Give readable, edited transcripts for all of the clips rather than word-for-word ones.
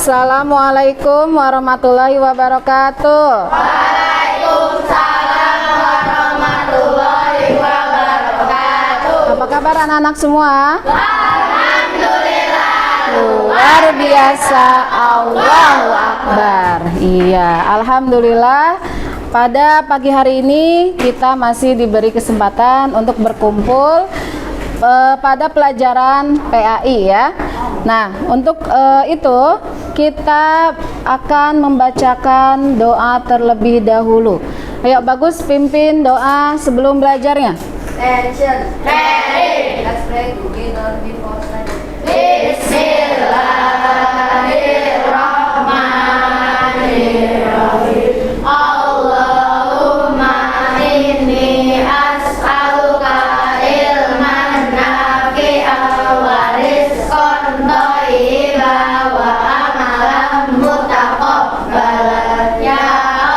Assalamualaikum warahmatullahi wabarakatuh. Waalaikumsalam warahmatullahi wabarakatuh. Apa kabar anak-anak semua? Alhamdulillah. Luar biasa, Allahu Akbar. Iya, alhamdulillah. Pada pagi hari ini kita masih diberi kesempatan untuk berkumpul pada pelajaran PAI ya. Nah, untuk itu kita akan membacakan doa terlebih dahulu. Ayo Bagus pimpin doa sebelum belajarnya. Attention. Ready. Let's pray together before study. Bismillahirrahmanirrahim. Allahumma inni as'aluka ilman nafi'an wa rizqan thayyiban wa amalan mutaqabbalan. Ya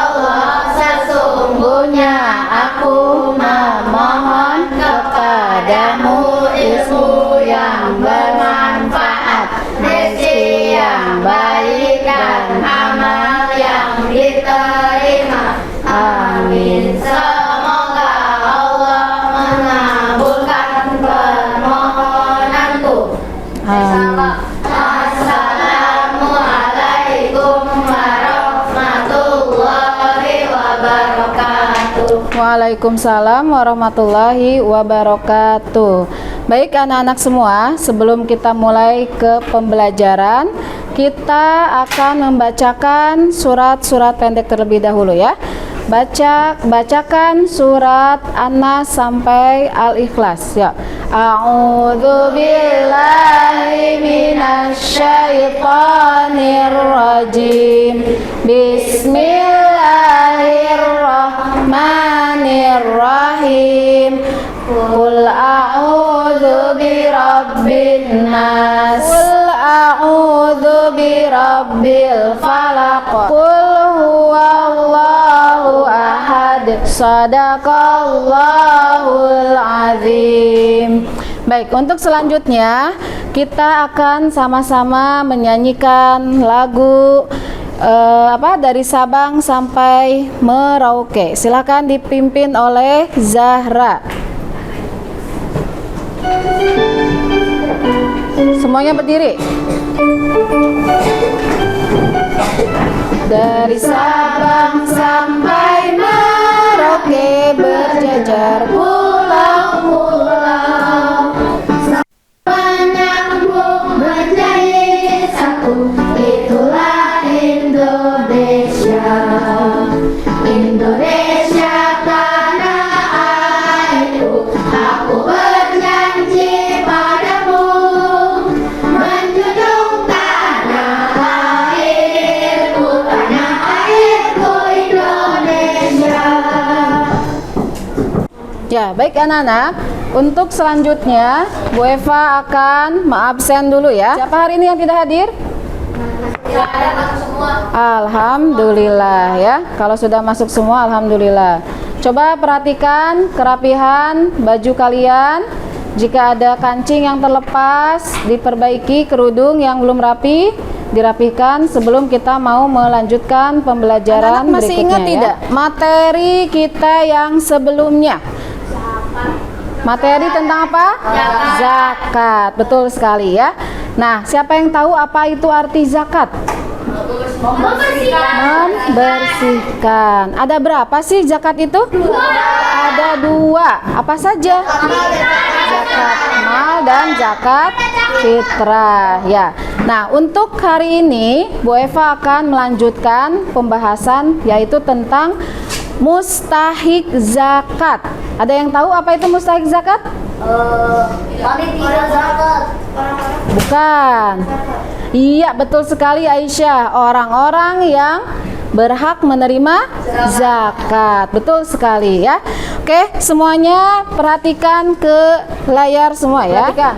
Allah, sesungguhnya aku memohon kepadamu ilmu yang bermanfaat, rezeki yang baik dan amal yang diterima. Amin. Semoga Allah mengabulkan permohonanku. Assalamualaikum warahmatullahi wabarakatuh. Waalaikumsalam warahmatullahi wabarakatuh. Baik anak-anak semua, sebelum kita mulai ke pembelajaran, kita akan membacakan surat-surat pendek terlebih dahulu ya. Bacakan surat An-Nas sampai Al-Ikhlas ya. A'udzu billahi minasyaitonir rajim. Bismillahirrahmanirrahim. Qul a'udzu birabbin nas. Qul a'udzu birabbil falaq. Qul huwallahu ahad. Shadaqallahul azim. Baik, untuk selanjutnya kita akan sama-sama menyanyikan lagu dari Sabang sampai Merauke. Silakan dipimpin oleh Zahra. Semuanya berdiri. Dari Sabang sampai Merauke berjajar pulau-pulau, menyambung menjadi satu, itulah Indonesia. Indonesia tanah airku, aku berjanji padamu menjunjung tanah airku Indonesia. Ya, baik anak-anak. Untuk selanjutnya, Bu Eva akan absen dulu ya. Siapa hari ini yang tidak hadir? Tidak ada masuk semua. Alhamdulillah ya. Kalau sudah masuk semua, alhamdulillah. Coba perhatikan kerapihan baju kalian. Jika ada kancing yang terlepas, diperbaiki. Kerudung yang belum rapi, dirapihkan sebelum kita mau melanjutkan pembelajaran. Anak-anak masih ingat tidak materi kita yang sebelumnya? Materi tentang apa? Zakat. Betul sekali ya. Nah, siapa yang tahu apa itu arti zakat? Membersihkan. Ada berapa sih zakat itu? Ada dua. Apa saja? Zakat mal dan zakat fitrah ya. Nah, untuk hari ini Bu Eva akan melanjutkan pembahasan yaitu tentang mustahik zakat. Ada yang tahu apa itu mustahik zakat? Panitia zakat. Bukan. Iya, betul sekali Aisyah. Orang-orang yang berhak menerima zakat. Betul sekali ya. Oke, semuanya perhatikan ke layar semua ya. Perhatikan.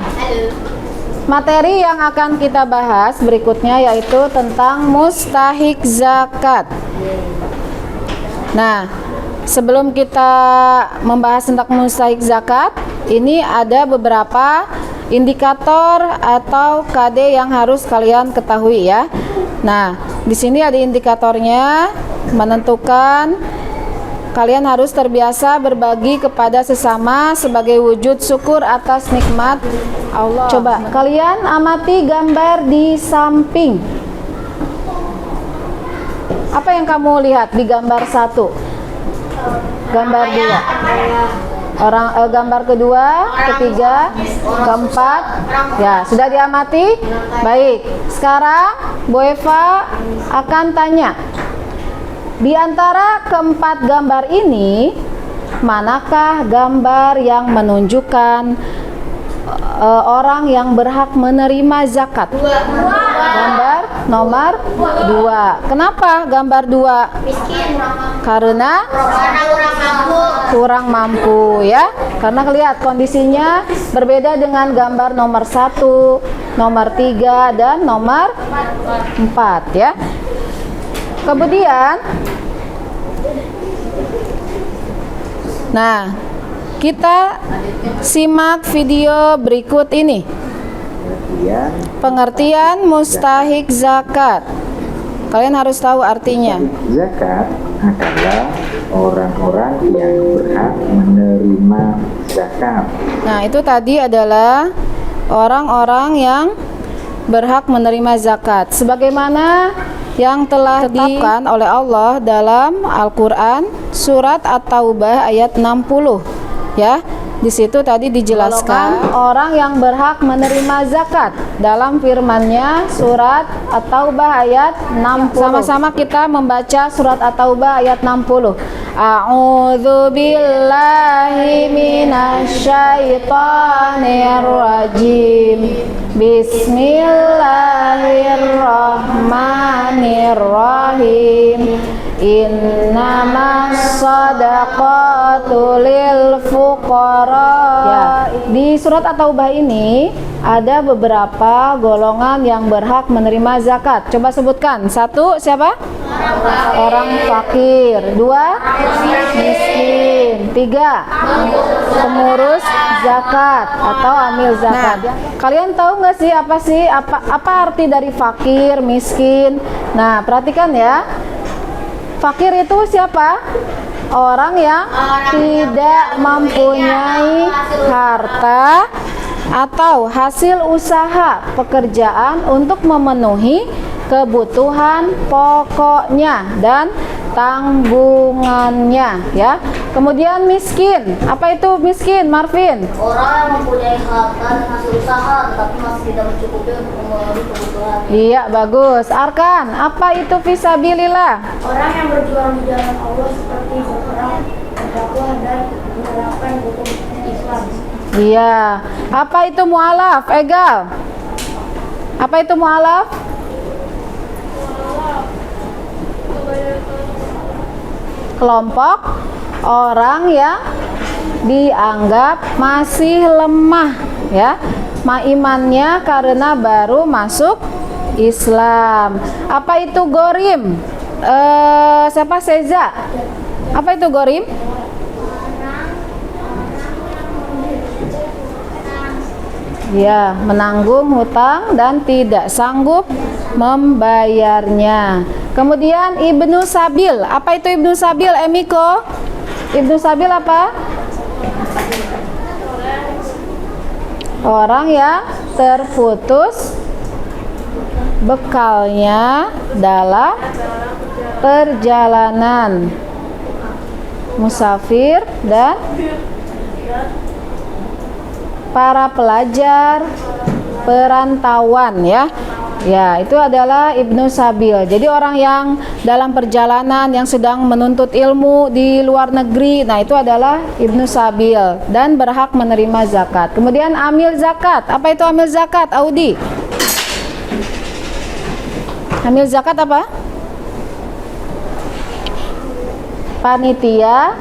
Materi yang akan kita bahas berikutnya yaitu tentang mustahik zakat. Nah, sebelum kita membahas tentang mustahik zakat, ini ada beberapa indikator atau KD yang harus kalian ketahui ya. Nah, di sini ada indikatornya menentukan kalian harus terbiasa berbagi kepada sesama sebagai wujud syukur atas nikmat Allah. Coba kalian amati gambar di samping. Apa yang kamu lihat di gambar 1? Gambar 2. Gambar kedua, ketiga, keempat. Ya, sudah diamati? Baik. Sekarang Bu Eva akan tanya. Di antara keempat gambar ini, manakah gambar yang menunjukkan orang yang berhak menerima zakat? Gambar nomor 2. Kenapa gambar 2? Miskin. Karena kurang mampu ya. Karena lihat kondisinya berbeda dengan gambar nomor 1, nomor 3 dan nomor 4 ya. Kemudian nah, kita simak video berikut ini. Pengertian mustahik zakat. Kalian harus tahu artinya. Zakat adalah orang-orang yang berhak menerima zakat. Nah, itu tadi adalah orang-orang yang berhak menerima zakat sebagaimana yang telah ditetapkan oleh Allah dalam Al-Qur'an surat At-Taubah ayat 60 ya. Di situ tadi dijelaskan orang yang berhak menerima zakat dalam firman-Nya surat At-Taubah ayat 60. Sama-sama kita membaca surat At-Taubah ayat 60. A'udzu billahi minasyaitonir rajim. Bismillahirrahmanirrahim. Innamas shadaqatu lil fuqara. Ya, di surat At-Taubah ini ada beberapa golongan yang berhak menerima zakat. Coba sebutkan. 1, siapa? Orang fakir. 2, miskin. 3, pengurus zakat atau amil zakat. Nah, kalian tahu nggak sih apa arti dari fakir, miskin? Nah, perhatikan ya. Fakir itu siapa? Orang yang tidak mempunyai harta atau hasil usaha pekerjaan untuk memenuhi kebutuhan pokoknya dan tanggungannya ya. Kemudian miskin. Apa itu miskin, Marvin? Orang yang mempunyai harta dan hasil usaha tetapi masih tidak mencukupi untuk memenuhi kebutuhan. Iya, bagus. Arkan, apa itu fisabilillah? Orang yang berjuang di jalan Allah seperti berperang, berdakwah dan menerapkan hukum Islam. Iya. Apa itu mu'alaf? Egal. Apa itu mu'alaf? Kelompok orang yang dianggap masih lemah ya, imannya karena baru masuk Islam. Apa itu gorim? Siapa? Seza. Apa itu gorim? Ya, menanggung hutang dan tidak sanggup membayarnya. Kemudian Ibnu Sabil. Apa itu Ibnu Sabil, Emiko? Ibnu Sabil apa? Orang yang terputus bekalnya dalam perjalanan, musafir dan para pelajar perantauan ya. Ya, itu adalah Ibnu Sabil. Jadi orang yang dalam perjalanan yang sedang menuntut ilmu di luar negeri, nah itu adalah Ibnu Sabil dan berhak menerima zakat. Kemudian amil zakat. Apa itu amil zakat, Audi? Amil zakat apa? Panitia,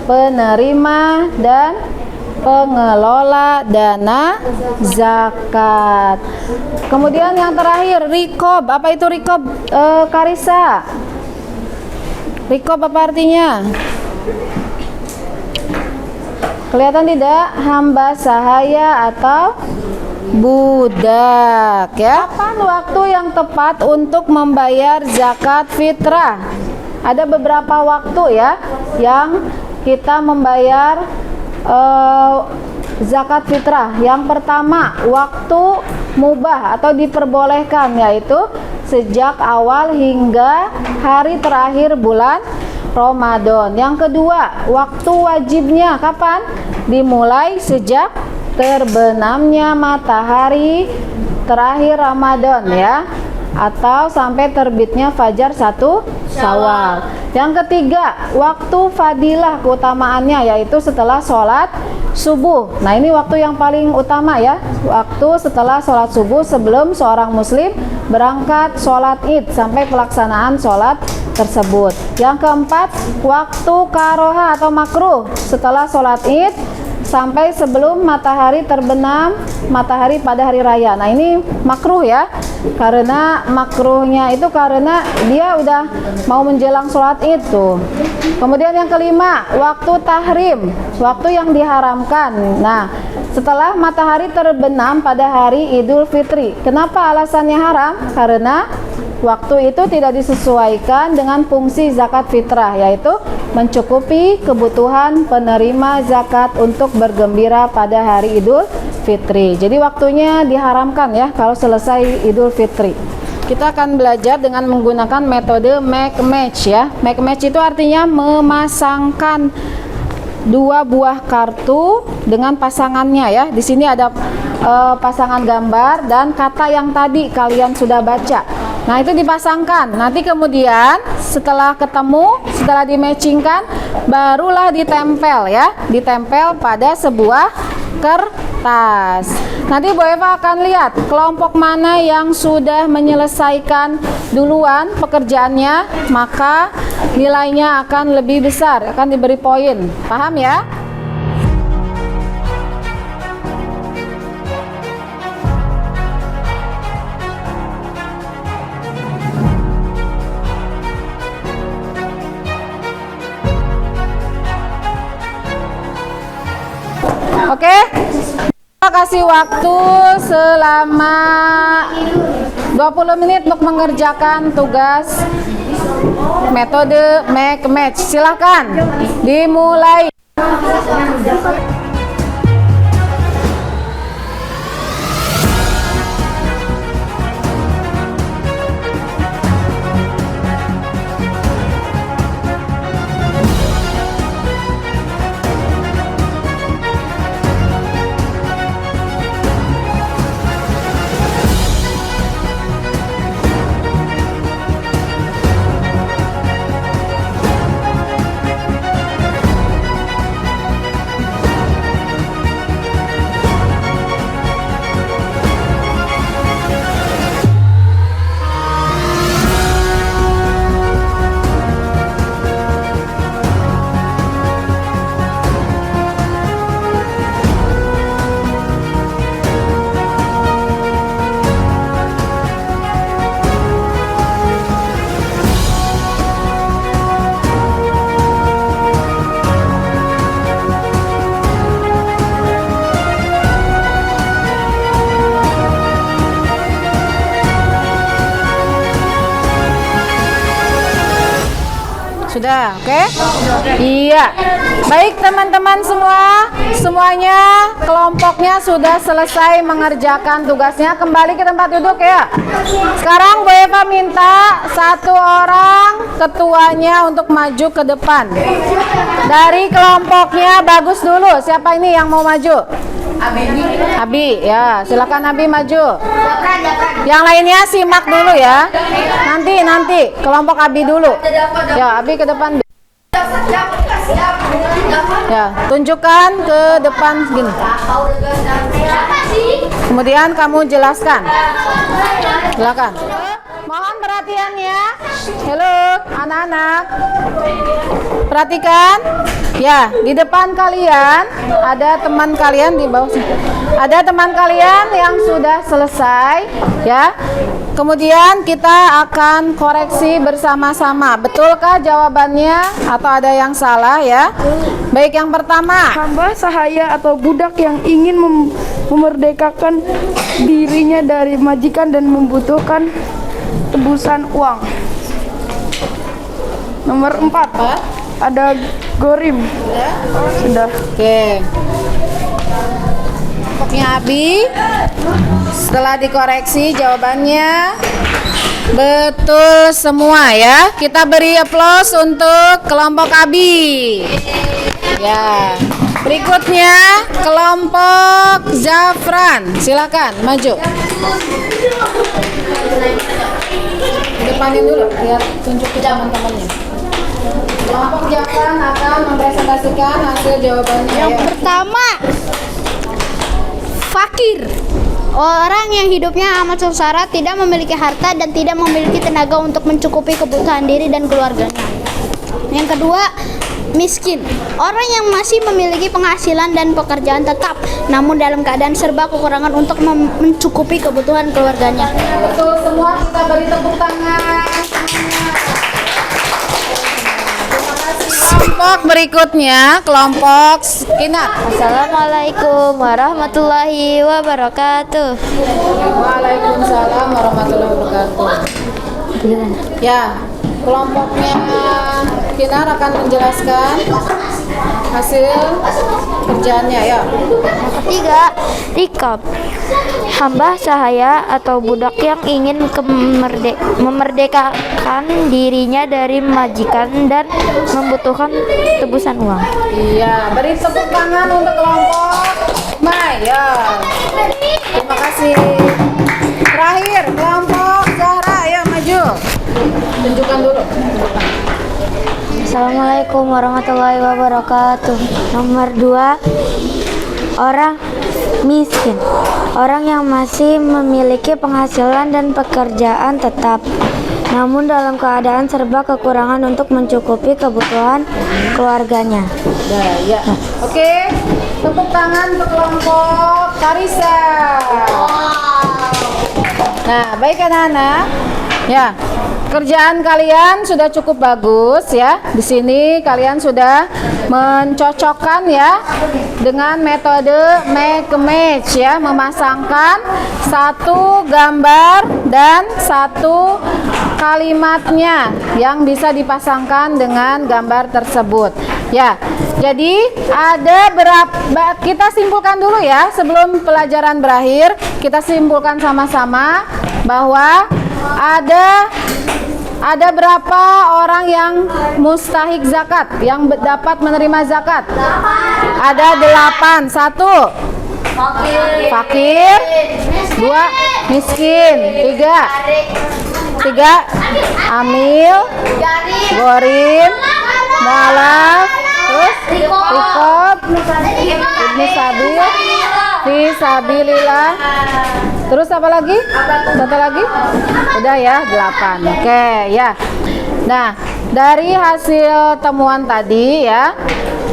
penerima dan pengelola dana zakat. Kemudian yang terakhir rikob. Apa itu rikob, Karisa? Rikob apa artinya? Kelihatan tidak? Hamba sahaya atau budak ya. Kapan waktu yang tepat untuk membayar zakat fitrah? Ada beberapa waktu ya yang kita membayar zakat fitrah. Yang pertama, waktu mubah atau diperbolehkan, yaitu sejak awal hingga hari terakhir bulan Ramadan. Yang kedua, waktu wajibnya kapan? Dimulai sejak terbenamnya matahari terakhir Ramadan ya, atau sampai terbitnya fajar 1 Syawal. Yang ketiga, waktu fadilah, keutamaannya yaitu setelah sholat subuh. Nah, ini waktu yang paling utama ya, waktu setelah sholat subuh sebelum seorang muslim berangkat sholat id sampai pelaksanaan sholat tersebut. Yang keempat, waktu karoha atau makruh, setelah sholat id sampai sebelum matahari terbenam, matahari pada hari raya. Nah, ini makruh ya, karena makruhnya itu karena dia udah mau menjelang sholat itu. Kemudian yang kelima, waktu tahrim, waktu yang diharamkan. Nah, setelah matahari terbenam pada hari Idul Fitri. Kenapa alasannya haram? Karena waktu itu tidak disesuaikan dengan fungsi zakat fitrah, yaitu mencukupi kebutuhan penerima zakat untuk bergembira pada hari Idul Fitri. Jadi waktunya diharamkan ya kalau selesai Idul Fitri. Kita akan belajar dengan menggunakan metode make match ya. Make match itu artinya memasangkan dua buah kartu dengan pasangannya ya. Di sini ada pasangan gambar dan kata yang tadi kalian sudah baca. Nah, itu dipasangkan. Nanti kemudian setelah ketemu, setelah di-matchingkan, barulah ditempel ya. Ditempel pada sebuah kertas. Nanti Bu Eva akan lihat kelompok mana yang sudah menyelesaikan duluan pekerjaannya, maka nilainya akan lebih besar, akan diberi poin. Paham ya? Oke, kita kasih waktu selama 20 menit untuk mengerjakan tugas metode make match. Silahkan dimulai. Sudah, oke? Iya. Baik teman-teman semua, semuanya kelompoknya sudah selesai mengerjakan tugasnya. Kembali ke tempat duduk ya. Sekarang Bu Eva minta satu orang ketuanya untuk maju ke depan. Dari kelompoknya Bagus dulu. Siapa ini yang mau maju? Abi, ya, silakan Abi maju. Yang lainnya simak dulu ya. Nanti kelompok Abi dulu. Ya, Abi ke depan. Ya, tunjukkan ke depan gini. Kemudian kamu jelaskan. Silakan. Mohon perhatiannya. Halo, anak-anak? Perhatikan. Ya, di depan kalian ada teman kalian di bawah sini. Ada teman kalian yang sudah selesai, ya. Kemudian kita akan koreksi bersama-sama. Betulkah jawabannya atau ada yang salah ya? Baik, yang pertama. Hamba sahaya atau budak yang ingin memerdekakan dirinya dari majikan dan membutuhkan tebusan uang. Nomor 4. Ada gorim. Sudah. Oke. Kelompoknya Abi. Setelah dikoreksi jawabannya betul semua ya. Kita beri aplaus untuk kelompok Abi. Ya. Berikutnya kelompok Zafran. Silakan maju. Depanin dulu, lihat tunjuk ke teman-temannya. Kelompok Zafran akan mempresentasikan hasil jawabannya. Yang pertama, fakir. Orang yang hidupnya amat sengsara, tidak memiliki harta dan tidak memiliki tenaga untuk mencukupi kebutuhan diri dan keluarganya. Yang kedua, miskin. Orang yang masih memiliki penghasilan dan pekerjaan tetap, namun dalam keadaan serba kekurangan untuk mencukupi kebutuhan keluarganya. Betul semua, kita beri tepuk tangan. Kelompok berikutnya, kelompok Kinat. Assalamualaikum warahmatullahi wabarakatuh. Waalaikumsalam warahmatullahi wabarakatuh. Ya, kelompoknya Kinar akan menjelaskan hasil kerjaannya ya. Yang ketiga, Rikab. Hamba sahaya atau budak yang ingin memerdekakan dirinya dari majikan dan membutuhkan tebusan uang. Iya, beri tepuk tangan untuk kelompok Maya. Terima kasih. Terakhir, kelompok Zahra, ayo maju. Tunjukkan dulu. Assalamualaikum warahmatullahi wabarakatuh. Nomor 2, orang miskin. Orang yang masih memiliki penghasilan dan pekerjaan tetap, namun dalam keadaan serba kekurangan untuk mencukupi kebutuhan keluarganya. Ya. Oke, tepuk tangan untuk kelompok Karisa. Nah, baik anak-anak. Ya, kerjaan kalian sudah cukup bagus ya. Di sini kalian sudah mencocokkan ya dengan metode make a match ya, memasangkan satu gambar dan satu kalimatnya yang bisa dipasangkan dengan gambar tersebut. Ya, jadi ada berapa, kita simpulkan dulu ya sebelum pelajaran berakhir. Kita simpulkan sama-sama bahwa ada berapa orang yang mustahik zakat, yang dapat menerima zakat? Ada 8. 1 fakir, 2 miskin, 3 amil, gorim, mualaf, terus rikob, ibnu sabil, fisabilillah. Terus apa lagi? Satu lagi? Udah ya, 8. Oke, ya. Nah, dari hasil temuan tadi ya,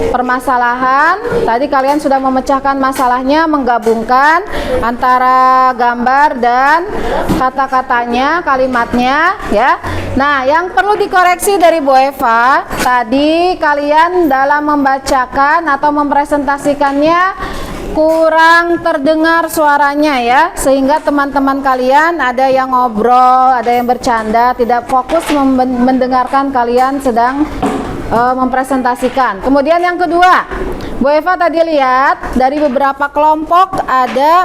permasalahan tadi kalian sudah memecahkan masalahnya, menggabungkan antara gambar dan kata-katanya, kalimatnya ya. Nah, yang perlu dikoreksi dari Bu Eva, tadi kalian dalam membacakan atau mempresentasikannya kurang terdengar suaranya ya, sehingga teman-teman kalian ada yang ngobrol, ada yang bercanda, tidak fokus mendengarkan kalian sedang mempresentasikan. Kemudian yang kedua, Bu Eva tadi lihat dari beberapa kelompok ada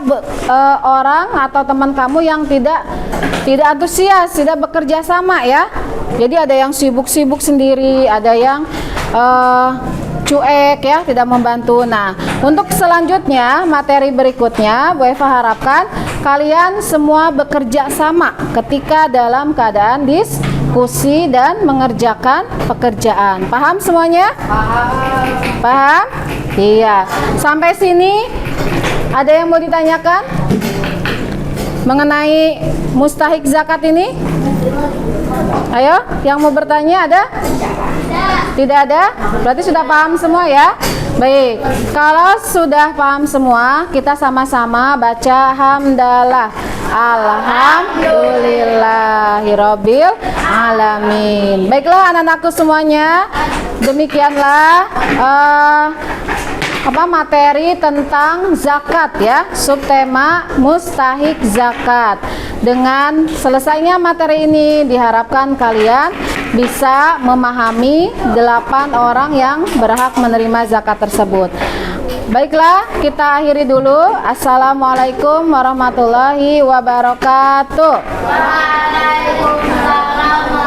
orang atau teman kamu yang tidak antusias, tidak bekerja sama ya. Jadi ada yang sibuk-sibuk sendiri, ada yang cuek ya, tidak membantu. Nah, untuk selanjutnya materi berikutnya Bu Eva harapkan kalian semua bekerja sama ketika dalam keadaan diskusi dan mengerjakan pekerjaan. Paham semuanya? Paham? Iya. Sampai sini ada yang mau ditanyakan mengenai mustahik zakat ini? Ayo, yang mau bertanya ada? Tidak ada? Berarti sudah paham semua ya? Baik, kalau sudah paham semua, kita sama-sama baca hamdalah. Alhamdulillahirabbil alamin. Baiklah anak-anakku semuanya, demikianlah materi tentang zakat ya, subtema mustahik zakat. Dengan selesainya materi ini diharapkan kalian bisa memahami 8 orang yang berhak menerima zakat tersebut. Baiklah, kita akhiri dulu. Assalamualaikum warahmatullahi wabarakatuh. Waalaikumsalam